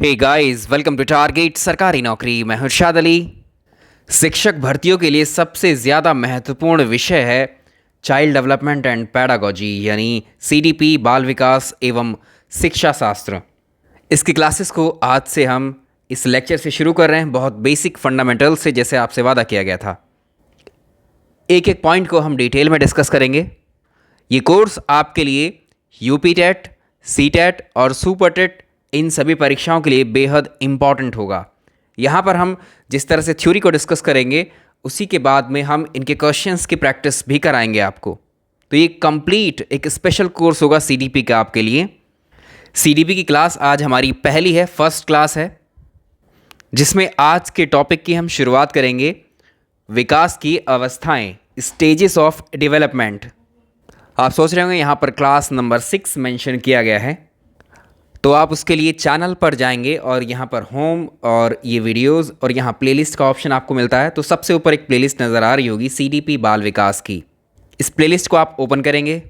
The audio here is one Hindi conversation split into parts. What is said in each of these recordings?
Hey guys, welcome to target Sarkari Naukri. मैं हर्षाद अली। शिक्षक भर्तियों के लिए सबसे ज़्यादा महत्वपूर्ण विषय है चाइल्ड डेवलपमेंट एंड पैडागोजी, यानी सीडीपी, बाल विकास एवं शिक्षा शास्त्र। इसकी क्लासेस को आज से हम इस लेक्चर से शुरू कर रहे हैं, बहुत बेसिक फंडामेंटल से, जैसे आपसे वादा किया गया था। एक एक पॉइंट को हम डिटेल में डिस्कस करेंगे। ये कोर्स आपके लिए यूपी टेट, सी टेट और सुपर टेट, इन सभी परीक्षाओं के लिए बेहद इम्पॉर्टेंट होगा। यहाँ पर हम जिस तरह से थ्योरी को डिस्कस करेंगे, उसी के बाद में हम इनके क्वेश्चंस की प्रैक्टिस भी कराएंगे आपको। तो ये कंप्लीट एक स्पेशल कोर्स होगा सीडीपी का आपके लिए। सीडीपी की क्लास आज हमारी पहली है, फर्स्ट क्लास है, जिसमें आज के टॉपिक की हम शुरुआत करेंगे विकास की अवस्थाएं, स्टेजेस ऑफ डेवलपमेंट। आप सोच रहे होंगे यहाँ पर क्लास नंबर 6 मेंशन किया गया है, तो आप उसके लिए चैनल पर जाएंगे और यहाँ पर होम और ये वीडियोस और यहाँ प्लेलिस्ट का ऑप्शन आपको मिलता है। तो सबसे ऊपर एक प्लेलिस्ट नज़र आ रही होगी सीडीपी बाल विकास की। इस प्लेलिस्ट को आप ओपन करेंगे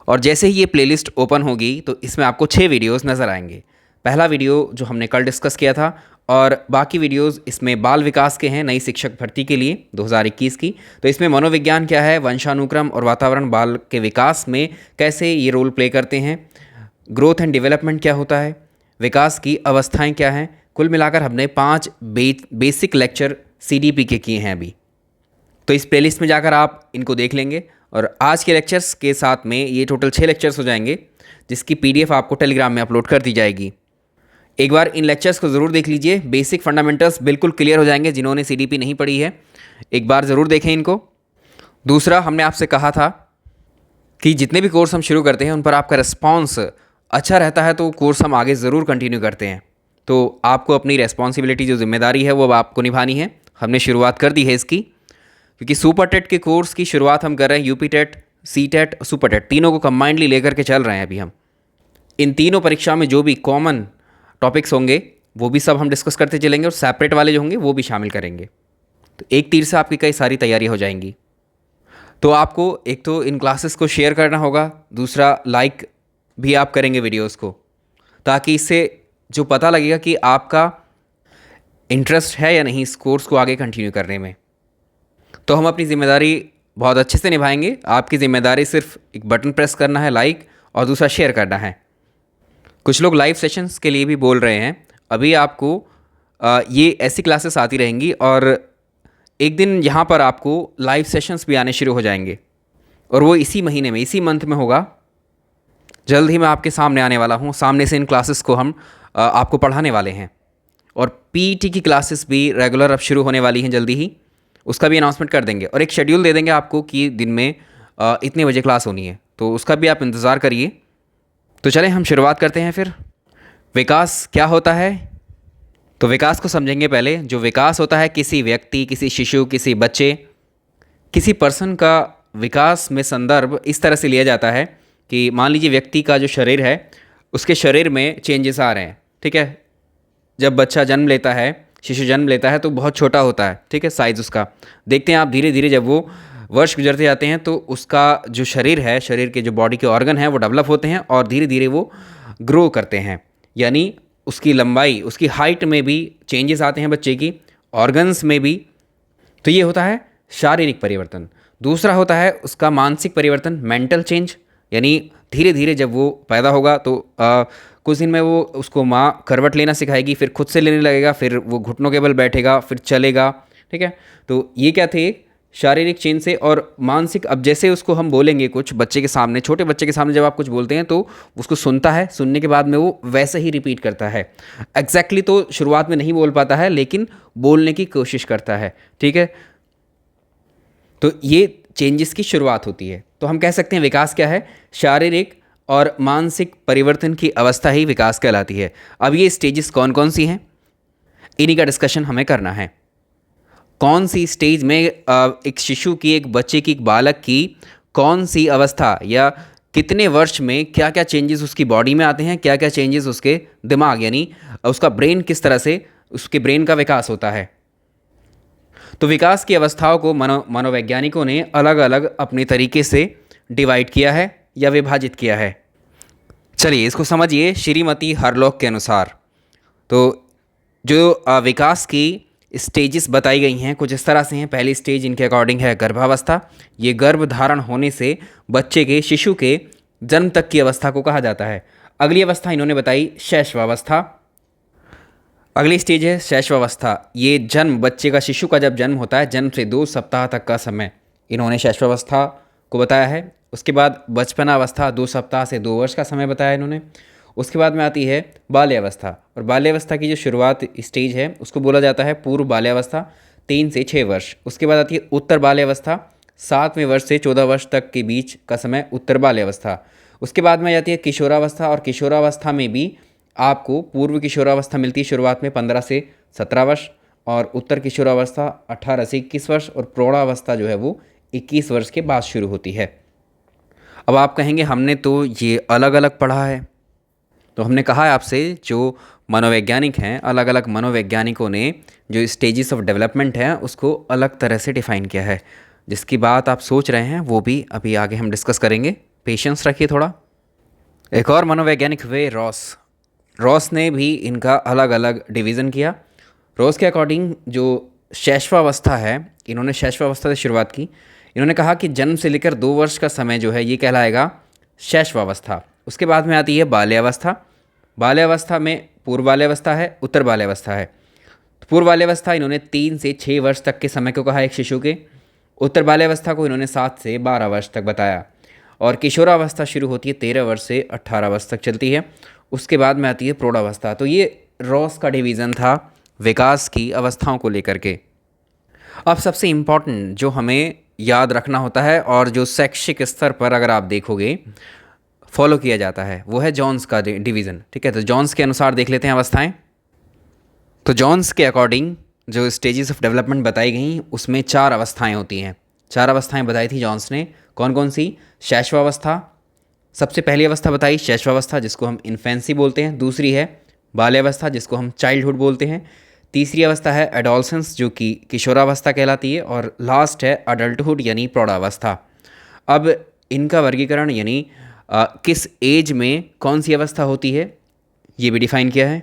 और जैसे ही ये प्लेलिस्ट ओपन होगी तो इसमें आपको 6 वीडियोस नज़र आएंगे। पहला वीडियो जो हमने कल डिस्कस किया था, और बाकी वीडियोस इसमें बाल विकास के हैं, नई शिक्षक भर्ती के लिए 2021 की। तो इसमें मनोविज्ञान क्या है, वंशानुक्रम और वातावरण बाल के विकास में कैसे ये रोल प्ले करते हैं, ग्रोथ एंड डेवलपमेंट क्या होता है, विकास की अवस्थाएं क्या हैं। कुल मिलाकर हमने 5 बेसिक लेक्चर सीडीपी के किए हैं अभी। तो इस प्लेलिस्ट में जाकर आप इनको देख लेंगे और आज के लेक्चर्स के साथ में ये टोटल 6 लेक्चर्स हो जाएंगे, जिसकी पीडीएफ आपको टेलीग्राम में अपलोड कर दी जाएगी। एक बार इन लेक्चर्स को ज़रूर देख लीजिए, बेसिक फंडामेंटल्स बिल्कुल क्लियर हो जाएंगे। जिन्होंने सीडीपी नहीं पढ़ी है, एक बार ज़रूर देखें इनको। दूसरा, हमने आपसे कहा था कि जितने भी कोर्स हम शुरू करते हैं उन पर आपका रिस्पॉन्स अच्छा रहता है तो कोर्स हम आगे ज़रूर कंटिन्यू करते हैं। तो आपको अपनी रेस्पॉन्सिबिलिटी, जो जिम्मेदारी है, वो अब आपको निभानी है। हमने शुरुआत कर दी है इसकी, क्योंकि सुपर टेट के कोर्स की शुरुआत हम कर रहे हैं। UP TET, C TET, super TET तीनों को कंबाइंडली लेकर के चल रहे हैं अभी हम। इन तीनों परीक्षा में जो भी कॉमन टॉपिक्स होंगे वो भी सब हम डिस्कस करते चलेंगे, और सेपरेट वाले जो होंगे वो भी शामिल करेंगे। तो एक तीर से आपकी कई सारी तैयारी हो जाएंगी। तो आपको एक तो इन क्लासेस को शेयर करना होगा, दूसरा लाइक भी आप करेंगे वीडियोस को, ताकि इससे जो पता लगेगा कि आपका इंटरेस्ट है या नहीं इस कोर्स को आगे कंटिन्यू करने में। तो हम अपनी ज़िम्मेदारी बहुत अच्छे से निभाएंगे। आपकी ज़िम्मेदारी सिर्फ एक बटन प्रेस करना है, लाइक, और दूसरा शेयर करना है। कुछ लोग लाइव सेशंस के लिए भी बोल रहे हैं। अभी आपको ये ऐसी क्लासेस आती रहेंगी और एक दिन यहाँ पर आपको लाइव सेशंस भी आने शुरू हो जाएंगे, और वो इसी महीने में, इसी मंथ में होगा। जल्द ही मैं आपके सामने आने वाला हूँ। सामने से इन क्लासेस को हम आपको पढ़ाने वाले हैं, और पीटी की क्लासेस भी रेगुलर अब शुरू होने वाली हैं जल्दी ही। उसका भी अनाउंसमेंट कर देंगे और एक शेड्यूल दे देंगे आपको कि दिन में इतने बजे क्लास होनी है, तो उसका भी आप इंतज़ार करिए। तो चलें हम शुरुआत करते हैं फिर। विकास क्या होता है, तो विकास को समझेंगे पहले। जो विकास होता है, किसी व्यक्ति, किसी शिशु, किसी बच्चे, किसी पर्सन का विकास में संदर्भ इस तरह से लिया जाता है कि मान लीजिए व्यक्ति का जो शरीर है, उसके शरीर में चेंजेस आ रहे हैं। ठीक है, जब बच्चा जन्म लेता है, शिशु जन्म लेता है, तो बहुत छोटा होता है। ठीक है, साइज़ उसका देखते हैं आप। धीरे धीरे जब वो वर्ष गुजरते जाते हैं तो उसका जो शरीर है, शरीर के जो बॉडी के ऑर्गन हैं वो डेवलप होते हैं और धीरे धीरे वो ग्रो करते हैं। यानी उसकी लंबाई, उसकी हाइट में भी चेंजेस आते हैं बच्चे की, ऑर्गन्स में भी। तो ये होता है शारीरिक परिवर्तन। दूसरा होता है उसका मानसिक परिवर्तन, मेंटल चेंज। यानी धीरे धीरे जब वो पैदा होगा तो कुछ दिन में वो उसको माँ करवट लेना सिखाएगी, फिर खुद से लेने लगेगा, फिर वो घुटनों के बल बैठेगा, फिर चलेगा। ठीक है, तो ये क्या थे, शारीरिक चेंज से। और मानसिक, अब जैसे उसको हम बोलेंगे कुछ बच्चे के सामने, छोटे बच्चे के सामने जब आप कुछ बोलते हैं तो उसको सुनता है, सुनने के बाद में वो वैसे ही रिपीट करता है। एग्जैक्टली तो शुरुआत में नहीं बोल पाता है, लेकिन बोलने की कोशिश करता है। ठीक है, तो ये चेंजेस की शुरुआत होती है। तो हम कह सकते हैं विकास क्या है, शारीरिक और मानसिक परिवर्तन की अवस्था ही विकास कहलाती है। अब ये स्टेजेस कौन कौन सी हैं, इन्हीं का डिस्कशन हमें करना है। कौन सी स्टेज में एक शिशु की, एक बच्चे की, एक बालक की कौन सी अवस्था या कितने वर्ष में क्या क्या चेंजेस उसकी बॉडी में आते हैं, क्या क्या चेंजेस उसके दिमाग, यानी उसका ब्रेन, किस तरह से उसके ब्रेन का विकास होता है। तो विकास की अवस्थाओं को मनोवैज्ञानिकों ने अलग अलग अपने तरीके से डिवाइड किया है या विभाजित किया है। चलिए इसको समझिए श्रीमती हरलॉक के अनुसार। तो जो विकास की स्टेजेस बताई गई हैं कुछ इस तरह से हैं। पहली स्टेज इनके अकॉर्डिंग है गर्भावस्था। ये गर्भ धारण होने से बच्चे के शिशु के जन्म तक की अवस्था को कहा जाता है। अगली अवस्था इन्होंने बताई शैशवावस्था। अगली स्टेज है शैशवावस्था। ये जन्म बच्चे का, शिशु का जब जन्म होता है, जन्म से 2 सप्ताह तक का समय इन्होंने शैशवावस्था को बताया है। उसके बाद बचपनावस्था, 2 सप्ताह से 2 वर्ष का समय बताया इन्होंने। उसके बाद में आती है बाल्यावस्था, और बाल्यावस्था की जो शुरुआत स्टेज है उसको बोला जाता है पूर्व बाल्यावस्था, 3 से 6 वर्ष। उसके बाद आती है उत्तर बाल्यावस्था, 7वें वर्ष से 14 वर्ष तक के बीच का समय उत्तर बाल्यावस्था। उसके बाद में जाती है किशोरावस्था, और किशोरावस्था में भी आपको पूर्व किशोरावस्था मिलती है शुरुआत में 15 से 17 वर्ष, और उत्तर किशोरावस्था 18 से 21 वर्ष, और प्रौढ़ावस्था जो है वो 21 वर्ष के बाद शुरू होती है। अब आप कहेंगे हमने तो ये अलग अलग पढ़ा है। तो हमने कहा है आपसे, जो मनोवैज्ञानिक हैं, अलग अलग मनोवैज्ञानिकों ने जो स्टेजेस ऑफ डेवलपमेंट है उसको अलग तरह से डिफ़ाइन किया है। जिसकी बात आप सोच रहे हैं वो भी अभी आगे हम डिस्कस करेंगे। पेशेंस रखिए थोड़ा। एक और मनोवैज्ञानिक हुए रॉस। रॉस ने भी इनका अलग अलग डिवीज़न किया। रॉस के अकॉर्डिंग जो शैशवावस्था है, इन्होंने शैशवावस्था से शुरुआत की। इन्होंने कहा कि जन्म से लेकर 2 वर्ष का समय जो है ये कहलाएगा शैशवावस्था। उसके बाद में आती है बाल्यावस्था। बाल्यावस्था में पूर्व बाल्यावस्था है, उत्तर बाल्यावस्था है। तो पूर्व बाल्यावस्था इन्होंने 3 से 6 वर्ष तक के समय को कहा एक शिशु के। उत्तर बाल्यावस्था को इन्होंने 7 से 12 वर्ष तक बताया। और किशोरावस्था शुरू होती है 13 वर्ष से 18 वर्ष तक चलती है। उसके बाद में आती है प्रौढ़ावस्था। तो ये रॉस का डिवीज़न था विकास की अवस्थाओं को लेकर के। अब सबसे इम्पॉर्टेंट जो हमें याद रखना होता है और जो शैक्षिक स्तर पर अगर आप देखोगे फॉलो किया जाता है, वो है जॉन्स का डिवीज़न। ठीक है, तो जॉन्स के अनुसार देख लेते हैं अवस्थाएं। तो जॉन्स के अकॉर्डिंग जो स्टेजेस ऑफ डेवलपमेंट बताई गई उसमें 4 अवस्थाएं होती हैं। 4 अवस्थाएं बताई थी जॉन्स ने। कौन कौन सी? शैशवावस्था, सबसे पहली अवस्था बताई शैशवावस्था जिसको हम इन्फेंसी बोलते हैं। दूसरी है बाल्यावस्था जिसको हम चाइल्डहुड बोलते हैं। तीसरी अवस्था है एडोलसेंस जो कि किशोरावस्था कहलाती है। और लास्ट है अडल्टहुड यानी प्रौढ़ावस्था। अब इनका वर्गीकरण यानी किस एज में कौन सी अवस्था होती है ये भी डिफाइन किया है।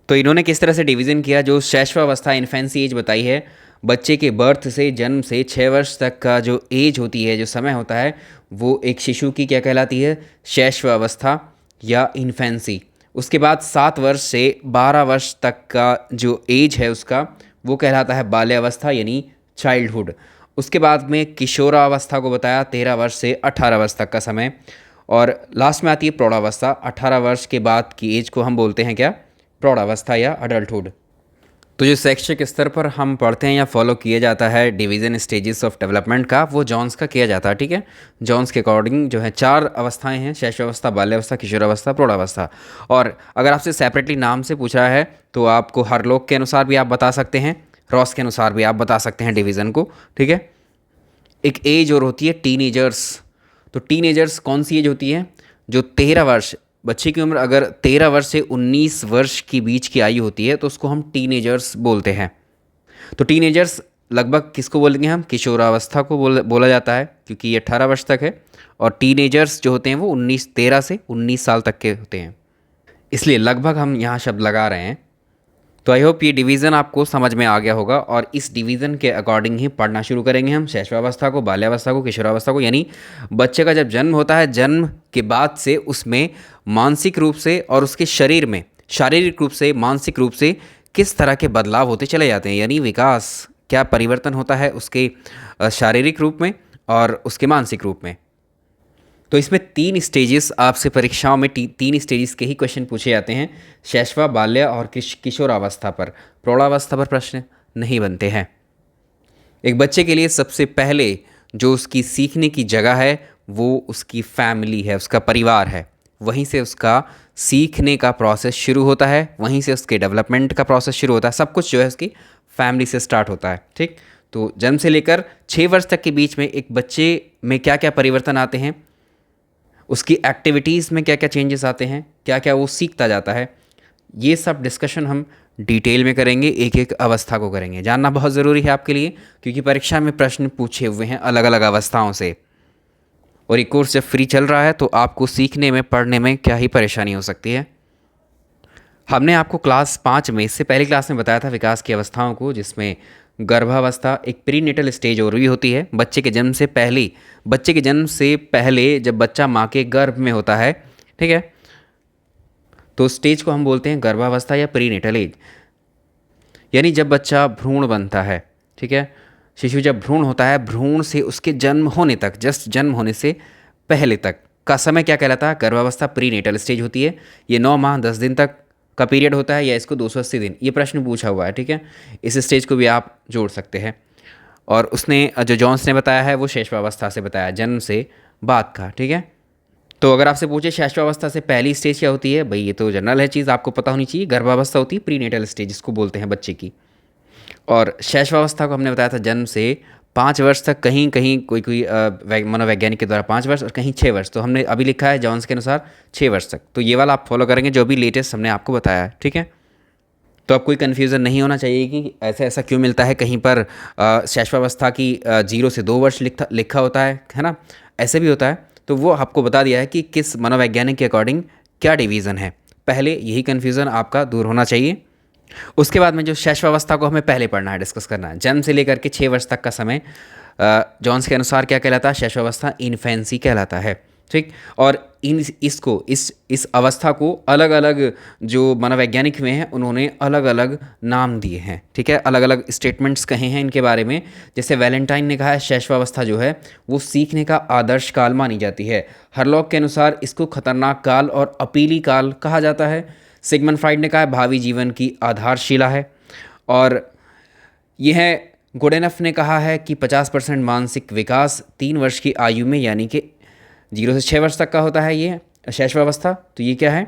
तो इन्होंने किस तरह से डिवीज़न किया, जो शैशवावस्था इन्फेंसी एज बताई है, बच्चे के बर्थ से जन्म से 6 वर्ष तक का जो एज होती है, जो समय होता है, वो एक शिशु की क्या कहलाती है? शैशवावस्था या इन्फेंसी। उसके बाद 7 वर्ष से 12 वर्ष तक का जो एज है उसका, वो कहलाता है बाल्यावस्था यानी चाइल्डहुड। उसके बाद में किशोरावस्था को बताया 13 वर्ष से 18 वर्ष तक का समय। और लास्ट में आती है प्रौढ़ावस्था। 18 वर्ष के बाद की एज को हम बोलते हैं क्या? प्रौढ़ावस्था या अडल्टहुड। तो जो शैक्षिक स्तर पर हम पढ़ते हैं या फॉलो किया जाता है डिवीज़न स्टेजेस ऑफ डेवलपमेंट का, वो जॉन्स का किया जाता है। ठीक है, जॉन्स के अकॉर्डिंग जो है 4 अवस्थाएं हैं, शैशवावस्था, बाल्यावस्था, किशोरावस्था, प्रौढ़ावस्था। और अगर आपसे सेपरेटली नाम से पूछा है तो आपको हर लोग के अनुसार भी आप बता सकते हैं, रॉस के अनुसार भी आप बता सकते हैं डिवीज़न को। ठीक है, एक एज और होती है टीनेजर्स। तो टीनेजर्स कौन सी एज होती है? जो 13 वर्ष, बच्चे की उम्र अगर 13 वर्ष से 19 वर्ष के बीच की आयु होती है तो उसको हम टीनेजर्स बोलते हैं। तो टीनेजर्स लगभग किसको बोलेंगे हम? किशोरावस्था को बोला जाता है क्योंकि ये 18 वर्ष तक है। और टीनेजर्स जो होते हैं वो 13 से 19 साल तक के होते हैं, इसलिए लगभग हम यहाँ शब्द लगा रहे हैं। तो आई होप ये डिवीज़न आपको समझ में आ गया होगा, और इस डिवीज़न के अकॉर्डिंग ही पढ़ना शुरू करेंगे हम शैशवावस्था को, बाल्यावस्था को, किशोरावस्था को। यानी बच्चे का जब जन्म होता है, जन्म के बाद से उसमें मानसिक रूप से और उसके शरीर में शारीरिक रूप से, मानसिक रूप से किस तरह के बदलाव होते चले जाते हैं, यानी विकास क्या परिवर्तन होता है उसके शारीरिक रूप में और उसके मानसिक रूप में। तो इसमें 3 स्टेजेस आपसे परीक्षाओं में 3 स्टेजेस के ही क्वेश्चन पूछे जाते हैं। शैशवा, बाल्य और किशोरावस्था पर। प्रौढ़ावस्था पर प्रश्न नहीं बनते हैं। एक बच्चे के लिए सबसे पहले जो उसकी सीखने की जगह है वो उसकी फैमिली है, उसका परिवार है। वहीं से उसका सीखने का प्रोसेस शुरू होता है, वहीं से उसके डेवलपमेंट का प्रोसेस शुरू होता है। सब कुछ जो है उसकी फैमिली से स्टार्ट होता है। ठीक, तो जन्म से लेकर 6 वर्ष तक के बीच में एक बच्चे में क्या क्या परिवर्तन आते हैं, उसकी एक्टिविटीज़ में क्या क्या चेंजेस आते हैं, क्या क्या वो सीखता जाता है, ये सब डिस्कशन हम डिटेल में करेंगे, एक एक अवस्था को करेंगे। जानना बहुत ज़रूरी है आपके लिए क्योंकि परीक्षा में प्रश्न पूछे हुए हैं अलग अलग अवस्थाओं से। और ये कोर्स जब फ्री चल रहा है तो आपको सीखने में, पढ़ने में क्या ही परेशानी हो सकती है। हमने आपको क्लास 5 में इससे पहली क्लास में बताया था विकास की अवस्थाओं को, जिसमें गर्भावस्था एक प्रीनेटल स्टेज और भी होती है। बच्चे के जन्म से पहले जब बच्चा माँ के गर्भ में होता है, ठीक है, तो स्टेज को हम बोलते हैं गर्भावस्था या प्रीनेटल एज। यानी जब बच्चा भ्रूण बनता है, ठीक है, शिशु जब भ्रूण होता है, भ्रूण से उसके जन्म होने तक, जस्ट जन्म होने से पहले तक का समय क्या कहलाता है? गर्भावस्था प्रीनेटल स्टेज होती है। ये 9 माह 10 दिन तक का पीरियड होता है, या इसको 280 दिन, ये प्रश्न पूछा हुआ है, ठीक है। इस स्टेज को भी आप जोड़ सकते हैं। और उसने जो जॉन्स ने बताया है वो शैशवावस्था से बताया, जन्म से बाद का, ठीक है। तो अगर आपसे पूछे शैशवावस्था से पहली स्टेज क्या होती है, भाई ये तो जनरल है चीज़, आपको पता होनी चाहिए। गर्भावस्था होती है प्रीनेटल स्टेज, जिसको बोलते हैं बच्चे की। और शैशवावस्था को हमने बताया था जन्म से 5 वर्ष तक, कहीं कहीं कोई कोई मनोवैज्ञानिक के द्वारा 5 वर्ष और कहीं 6 वर्ष। तो हमने अभी लिखा है जॉन्स के अनुसार 6 वर्ष तक। तो ये वाला आप फॉलो करेंगे जो भी लेटेस्ट हमने आपको बताया है, ठीक है। तो अब कोई कन्फ्यूज़न नहीं होना चाहिए कि ऐसा क्यों मिलता है, कहीं पर शैशवावस्था की 0 से 2 वर्ष लिखा होता है ना, ऐसे भी होता है। तो वो आपको बता दिया है कि किस मनोवैज्ञानिक के अकॉर्डिंग क्या डिवीज़न है। पहले यही कन्फ्यूज़न आपका दूर होना चाहिए। उसके बाद में जो शैशवावस्था को हमें पहले पढ़ना है, डिस्कस करना है। जन्म से लेकर के 6 वर्ष तक का समय जॉन्स के अनुसार क्या कहलाता है? शैशवावस्था इन्फेंसी कहलाता है, ठीक। और इस अवस्था को अलग अलग जो मनोवैज्ञानिक हुए हैं उन्होंने अलग अलग नाम दिए हैं, ठीक है। अलग अलग स्टेटमेंट्स कहे हैं इनके बारे में। जैसे वैलेंटाइन ने कहा है शैशवावस्था जो है वो सीखने का आदर्श काल मानी जाती है। हरलॉक के अनुसार इसको खतरनाक काल और अपीली काल कहा जाता है। सिगमंड फ्राइड ने कहा है भावी जीवन की आधारशिला है। और यह गुडेनफ ने कहा है कि 50% मानसिक विकास 3 वर्ष की आयु में, यानी कि 0 से 6 वर्ष तक का होता है ये शैशवावस्था। तो ये क्या है?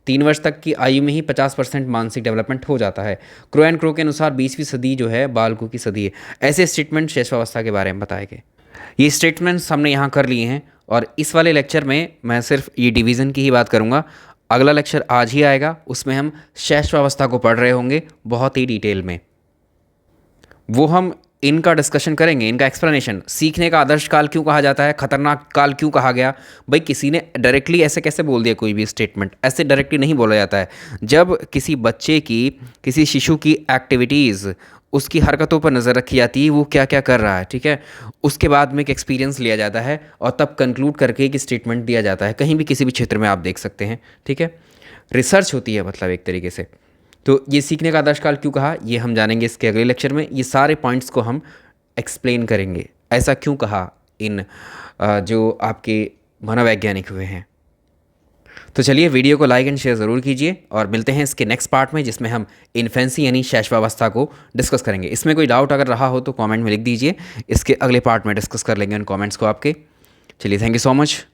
3 वर्ष तक की आयु में ही 50% मानसिक डेवलपमेंट हो जाता है। क्रो एंड क्रो के अनुसार 20वीं सदी जो है बालकों की सदी है। ऐसे स्टेटमेंट शैशवावस्था के बारे में बताए गए। ये स्टेटमेंट्स हमने यहाँ कर लिए हैं। और इस वाले लेक्चर में मैं सिर्फ ये डिवीज़न की ही बात करूँगा। अगला लेक्चर आज ही आएगा, उसमें हम शैशवावस्था को पढ़ रहे होंगे बहुत ही डिटेल में। वो हम इनका डिस्कशन करेंगे, इनका एक्सप्लेनेशन। सीखने का आदर्श काल क्यों कहा जाता है, खतरनाक काल क्यों कहा गया? भाई किसी ने डायरेक्टली ऐसे कैसे बोल दिया? कोई भी स्टेटमेंट ऐसे डायरेक्टली नहीं बोला जाता है। जब किसी बच्चे की, किसी शिशु की एक्टिविटीज़, उसकी हरकतों पर नज़र रखी जाती है, वो क्या क्या कर रहा है, ठीक है। उसके बाद में एक एक्सपीरियंस लिया जाता है और तब कंक्लूड करके एक स्टेटमेंट दिया जाता है। कहीं भी किसी भी क्षेत्र में आप देख सकते हैं, ठीक है। रिसर्च होती है मतलब एक तरीके से। तो ये सीखने का आदर्श काल क्यों कहा, ये हम जानेंगे इसके अगले लेक्चर में। ये सारे पॉइंट्स को हम एक्सप्लेन करेंगे, ऐसा क्यों कहा इन जो आपके मनोवैज्ञानिक हुए हैं। तो चलिए वीडियो को लाइक एंड शेयर ज़रूर कीजिए और मिलते हैं इसके नेक्स्ट पार्ट में, जिसमें हम इन्फेंसी यानी शैशवावस्था को डिस्कस करेंगे। इसमें कोई डाउट अगर रहा हो तो कमेंट में लिख दीजिए, इसके अगले पार्ट में डिस्कस कर लेंगे उन कमेंट्स को आपके। चलिए, थैंक यू सो मच।